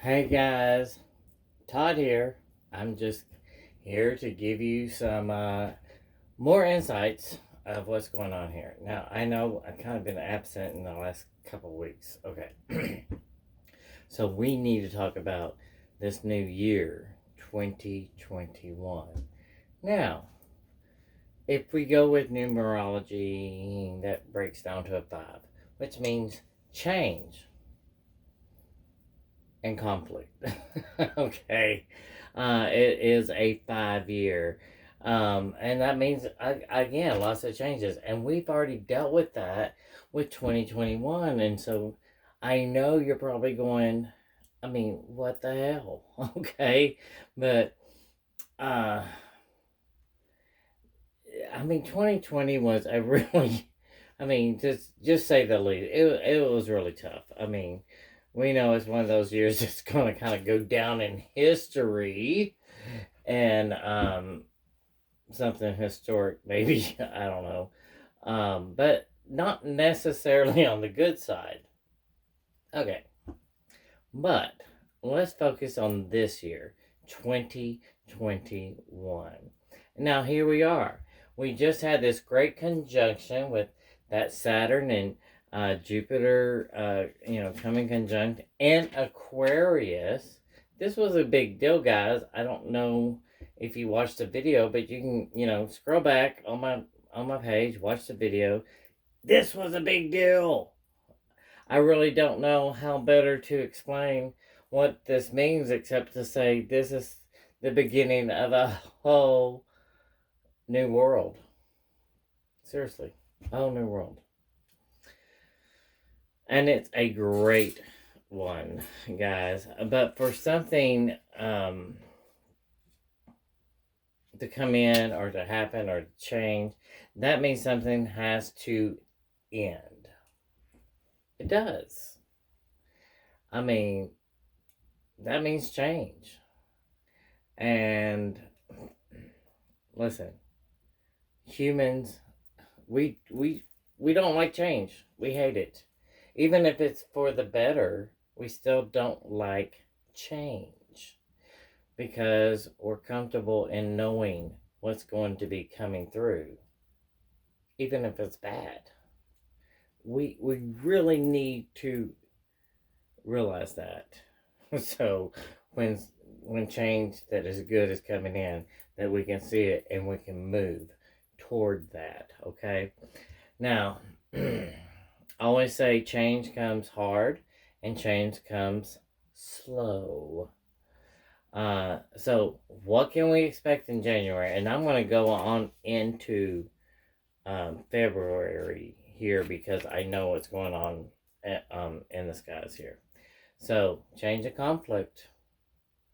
Hey guys, Todd here. I'm just here to give you some more insights of what's going on here. Now, I know I've kind of been absent in the last couple of weeks. Okay. So we need to talk about this new year, 2021. Now, if we go with numerology, that breaks down to a 5, which means change and conflict. Okay. It is a 5 year. And that means, again, lots of changes. And we've already dealt with that with 2021. And so I know you're probably going, I mean, what the hell? Okay. But, uh, I mean, 2020 was a really, I mean, just say the least. It was really tough. I mean, we know it's one of those years that's going to kind of go down in history, and something historic, maybe. I don't know, but not necessarily on the good side. Okay, but let's focus on this year, 2021. Now here we are. We just had this great conjunction with that Saturn and Jupiter, coming conjunct and Aquarius. This was a big deal, guys. I don't know if you watched the video, but you can, scroll back on my page, watch the video. This was a big deal. I really don't know how better to explain what this means except to say this is the beginning of a whole new world. Seriously, a whole new world. And it's a great one, guys. But for something to come in or to happen or to change, that means something has to end. It does. I mean, that means change. And listen, humans, we don't like change. We hate it. Even if it's for the better, we still don't like change because we're comfortable in knowing what's going to be coming through, even if it's bad. We really need to realize that. So when change that is good is coming in, that we can see it and we can move toward that. Okay. Now, I always say change comes hard and change comes slow. So what can we expect in January? And I'm going to go on into February here because I know what's going on in the skies here. So, change of conflict.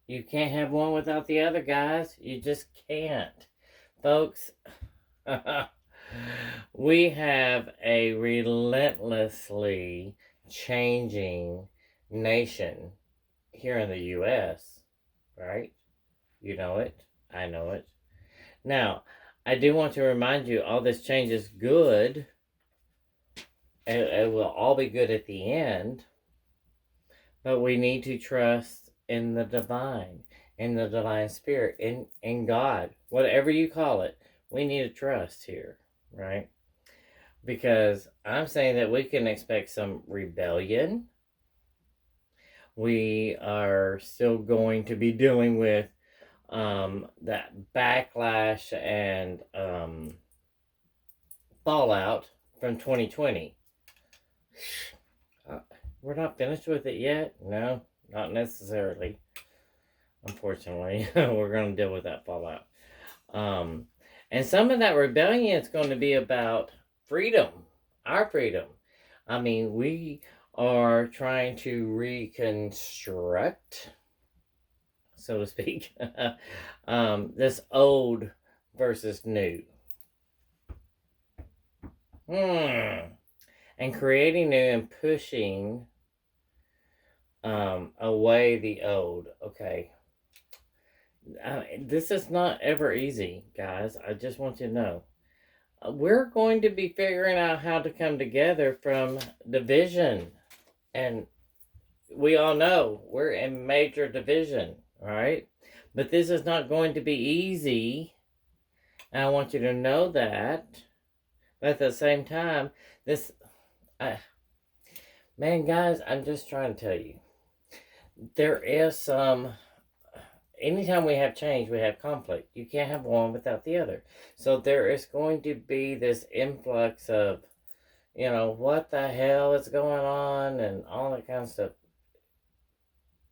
You can't have one without the other, guys. You just can't. Folks, we have a relentlessly changing nation here in the U.S., right? You know it. I know it. Now, I do want to remind you, all this change is good. It will all be good at the end. But we need to trust in the divine spirit, in God, whatever you call it. We need to trust here, right? Because I'm saying that we can expect some rebellion. We are still going to be dealing with that backlash and fallout from 2020. We're not finished with it yet. No, not necessarily. Unfortunately, we're going to deal with that fallout. And some of that rebellion is going to be about freedom, our freedom. I mean, we are trying to reconstruct, so to speak, this old versus new. And creating new and pushing away the old. Okay. This is not ever easy, guys. I just want you to know. We're going to be figuring out how to come together from division and we all know we're in major division, right? But this is not going to be easy. And I want you to know that. But at the same time, this, I, man, guys, I'm just trying to tell you, there is some. Anytime we have change, we have conflict. You can't have one without the other. So there is going to be this influx of, what the hell is going on and all that kind of stuff.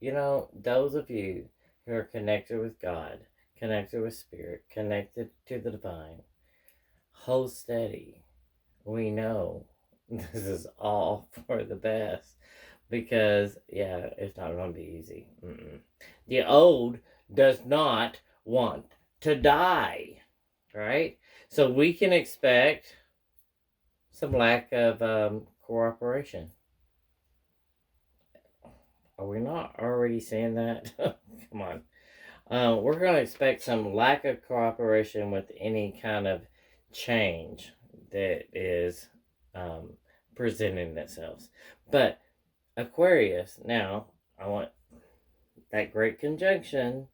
Those of you who are connected with God, connected with Spirit, connected to the divine, hold steady. We know this is all for the best because, yeah, it's not going to be easy. The old does not want to die, right? So we can expect some lack of cooperation. Are we not already saying that? Come on. We're going to expect some lack of cooperation with any kind of change that is presenting itself. But Aquarius, now, I want that great conjunction.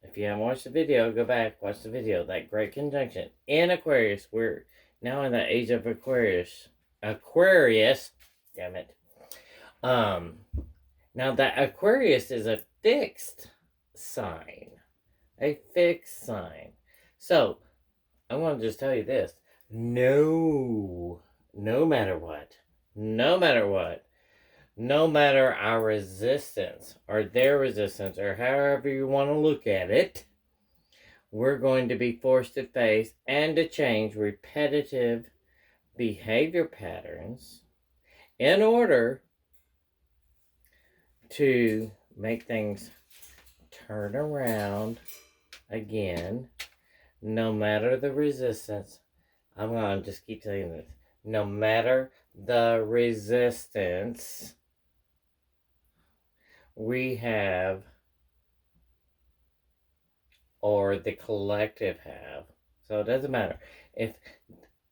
If you haven't watched the video, go back, watch the video. That great conjunction. In Aquarius, we're now in the age of Aquarius. Aquarius, damn it. Now that Aquarius is a fixed sign. A fixed sign. So, I want to just tell you this. No matter what, no matter our resistance or their resistance or however you want to look at it, we're going to be forced to face and to change repetitive behavior patterns in order to make things turn around again, no matter the resistance. I'm going to just keep saying this. No matter the resistance we have or the collective have. So it doesn't matter.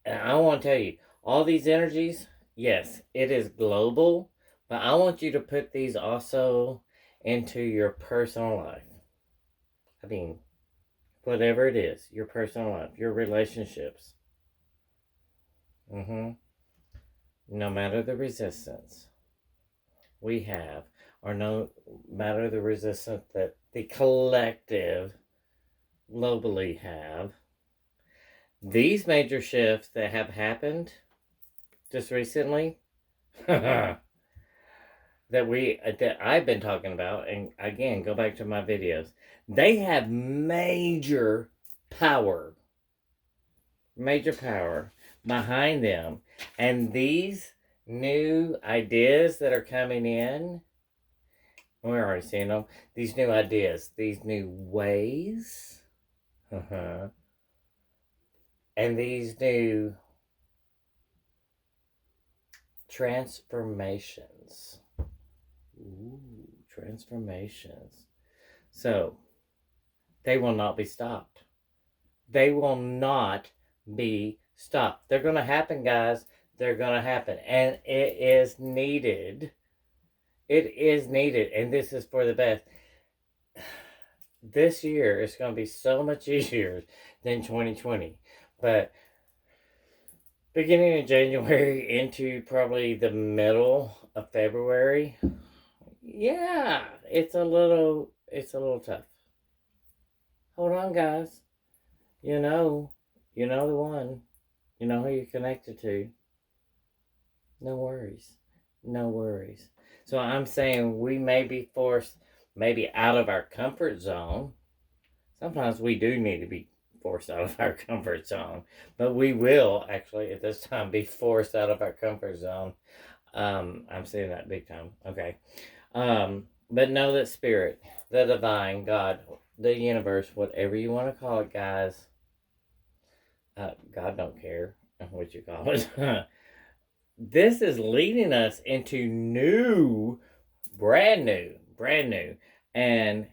I want to tell you, all these energies, yes, it is global, but I want you to put these also into your personal life. I mean, whatever it is, your personal life, your relationships. No matter the resistance we have, or no matter the resistance that the collective globally have, these major shifts that have happened just recently, that I've been talking about, and again, go back to my videos, they have major power behind them. And these new ideas that are coming in, we're already seeing them, these new ideas, these new ways, and these new transformations. Transformations. So, they will not be stopped. They will not be stopped. They're going to happen, guys. They're going to happen. And it is needed. It is needed. And this is for the best. This year is going to be so much easier than 2020. But beginning of January into probably the middle of February, yeah, it's a little tough. Hold on, guys. You know the one. You know who you're connected to. No worries. So I'm saying we may be forced maybe out of our comfort zone. Sometimes we do need to be forced out of our comfort zone. But we will actually at this time be forced out of our comfort zone. I'm saying that big time. Okay. But know that Spirit, the divine, God, the universe, whatever you want to call it, guys, God don't care what you call it. This is leading us into brand new, and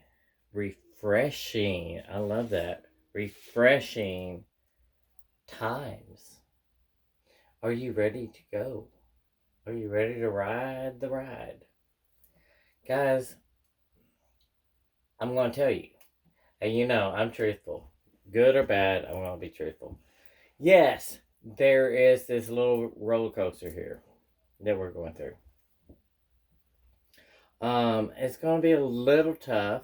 refreshing. I love that. Refreshing times. Are you ready to go? Are you ready to ride the ride? Guys, I'm going to tell you. And you know, I'm truthful. Good or bad, I'm going to be truthful. Yes, there is this little roller coaster here that we're going through. It's going to be a little tough.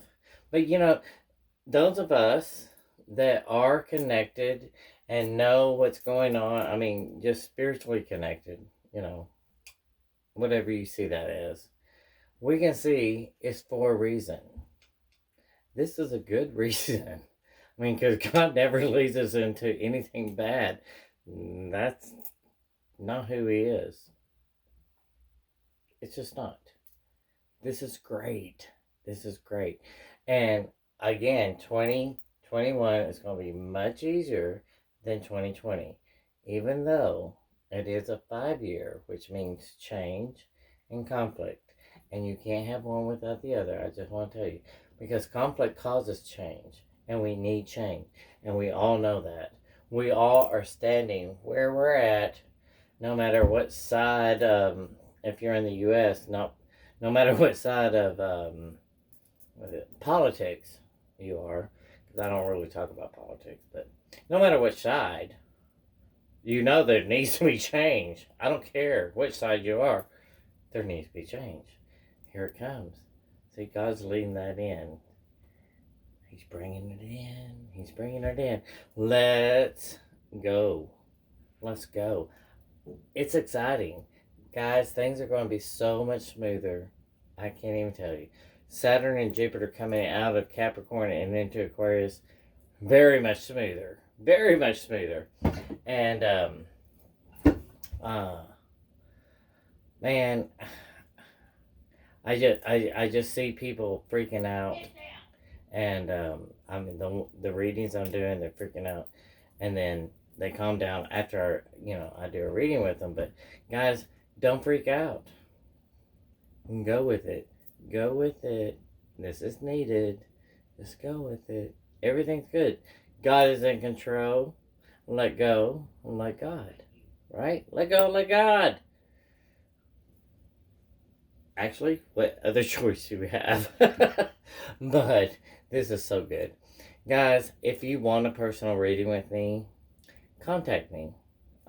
But you know, those of us that are connected and know what's going on, I mean, just spiritually connected, you know, whatever you see that as, we can see it's for a reason. This is a good reason. I mean, because God never leads us into anything bad. That's not who He is. It's just not. This is great. This is great. And again, 2021 is going to be much easier than 2020, even though it is a 5-year, which means change and conflict. And you can't have one without the other. I just want to tell you. Because conflict causes change, and we need change. And we all know that. We all are standing where we're at, no matter what side, if you're in the U.S., no matter what side of politics you are, because I don't really talk about politics, but no matter which side, you know there needs to be change. I don't care which side you are, there needs to be change. Here it comes. See, God's leading that in. He's bringing it in. He's bringing it in. Let's go. Let's go. It's exciting. Guys, things are going to be so much smoother. I can't even tell you. Saturn and Jupiter coming out of Capricorn and into Aquarius, very much smoother. Very much smoother. And, man, I just see people freaking out. And, I mean, the readings I'm doing, they're freaking out. And then they calm down after, I do a reading with them. But, guys, don't freak out. Go with it. Go with it. This is needed. Just go with it. Everything's good. God is in control. Let go and let God. Right? Let go, let God. Actually, what other choice do we have? But this is so good. Guys, if you want a personal reading with me, contact me.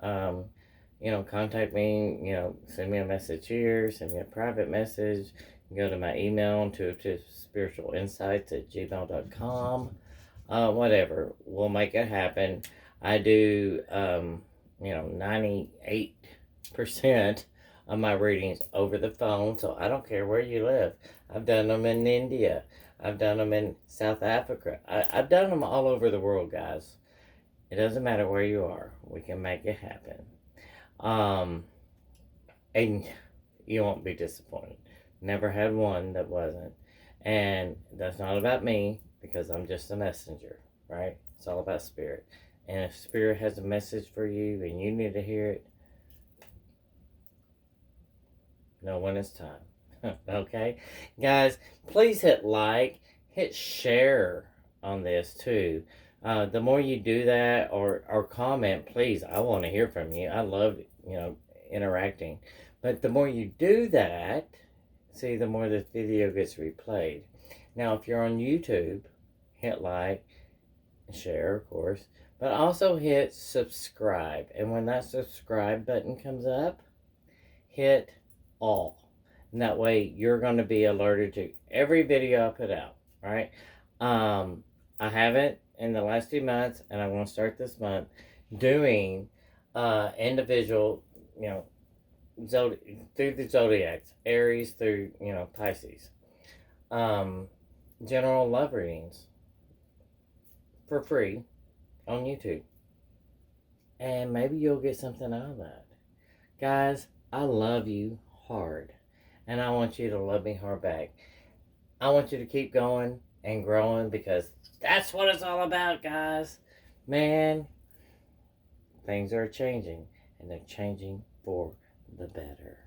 Contact me, send me a message here, send me a private message. Go to my email, intuitivespiritualinsights@gmail.com. Whatever. We'll make it happen. I do, 98% of my readings over the phone, so I don't care where you live. I've done them in India. I've done them in South Africa. I've done them all over the world, guys. It doesn't matter where you are. We can make it happen. And you won't be disappointed. Never had one that wasn't. And that's not about me, because I'm just a messenger, right? It's all about spirit. And if spirit has a message for you and you need to hear it, know when it's time. Okay? Guys, please hit like, hit share on this too. The more you do that or comment, please, I want to hear from you. I love, interacting. But the more you do that, see, the more this video gets replayed. Now, if you're on YouTube, hit like, share, of course, but also hit subscribe. And when that subscribe button comes up, hit all. And that way, you're going to be alerted to every video I put out, right? I haven't in the last 2 months, and I'm going to start this month, doing individual, through the zodiacs, Aries through, Pisces. General love readings for free on YouTube. And maybe you'll get something out of that. Guys, I love you hard. And I want you to love me hard back. I want you to keep going and growing, because that's what it's all about, guys. Man, things are changing, and they're changing for the better.